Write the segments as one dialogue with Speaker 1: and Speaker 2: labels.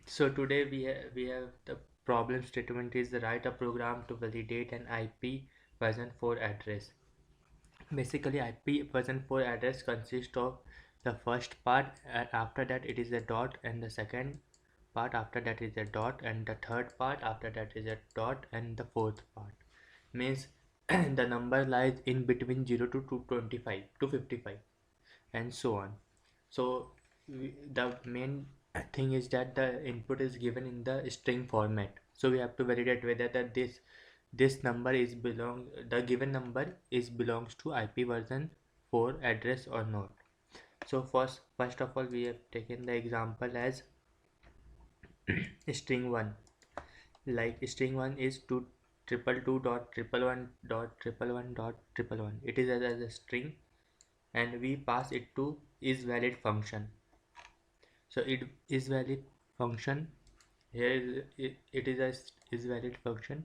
Speaker 1: So today we have the problem statement is write a program to validate an IP version 4 address. Basically, IP version 4 address consists of the first part, and after that it is a dot, and the second part after that is a dot, and the third part after that is a dot, and the fourth part means the number lies in between 0 to 225 to 55 and so on. So the main thing is that the input is given in the string format, so we have to validate whether that this number is belong the given number is belongs to IP version 4 address or not. So first of all we have taken the example as string 1. Like string 1 is 222 dot triple one dot triple one dot triple one. It is as a string, and we pass it to is valid function. So it is valid function here it is a is valid function.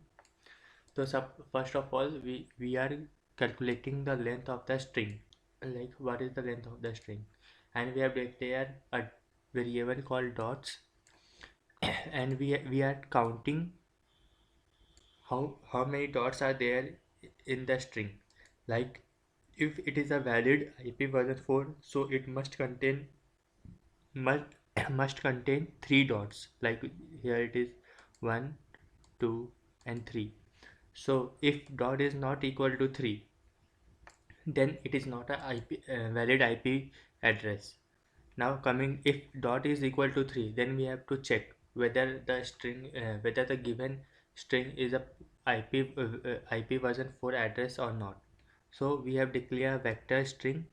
Speaker 1: So first of all we are calculating the length of the string, like what is the length of the string, and we have declared a variable called dots and we are counting how many dots are there in the string. Like if it is a valid IP version 4, so it must contain must must contain 3 dots. Like here it is 1, 2 and 3. So if dot is not equal to 3, then it is not a valid IP address. Now coming, if dot is equal to 3, then we have to check whether the string whether the given string is a IP version 4 address or not. So we have declared a vector string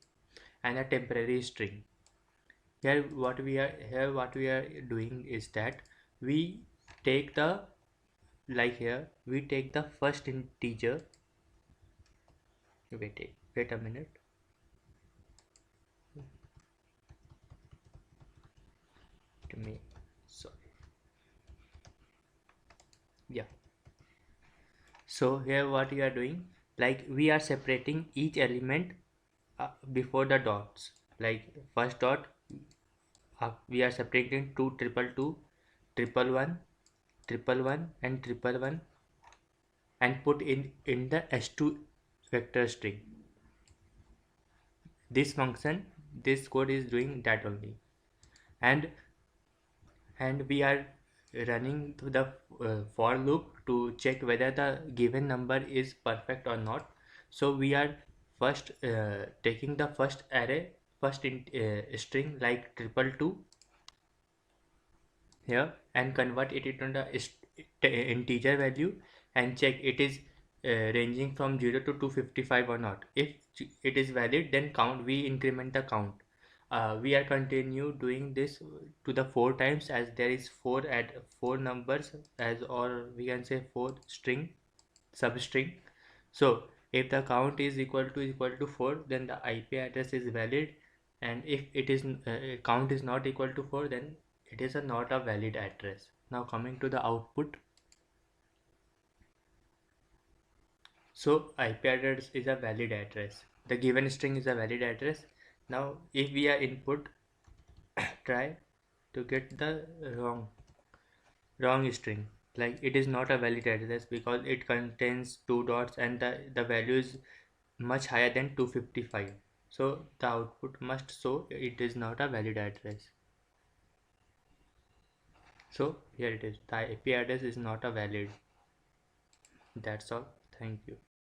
Speaker 1: and a temporary string. Here what we are doing is that we take the here we take the first integer. Wait a minute. To me, sorry. Yeah. So here what we are doing, like we are separating each element before the dots. Like first dot, we are separating two triple two, triple one, triple one, and triple one, and put in the s2 vector string. This function, this code is doing that only, and we are running to the for loop to check whether the given number is perfect or not. So we are first taking the first array, first string like triple two here, and convert it into the integer value, and check it is ranging from 0 to 255 or not. If it is valid, then count, we increment the count. We are continue doing this to the 4 times, as there is 4 numbers, as or we can say 4 string substring. So if the count is equal to 4, then the IP address is valid, and if it is count is not equal to 4, then it is not a valid address. Now coming to the output. So IP address is a valid address, the given string is a valid address. Now if we are input try to get the wrong string, like it is not a valid address because it contains 2 dots and the value is much higher than 255. So the output must show it is not a valid address. So here it is, the IP address is not a valid. That's all. Thank you.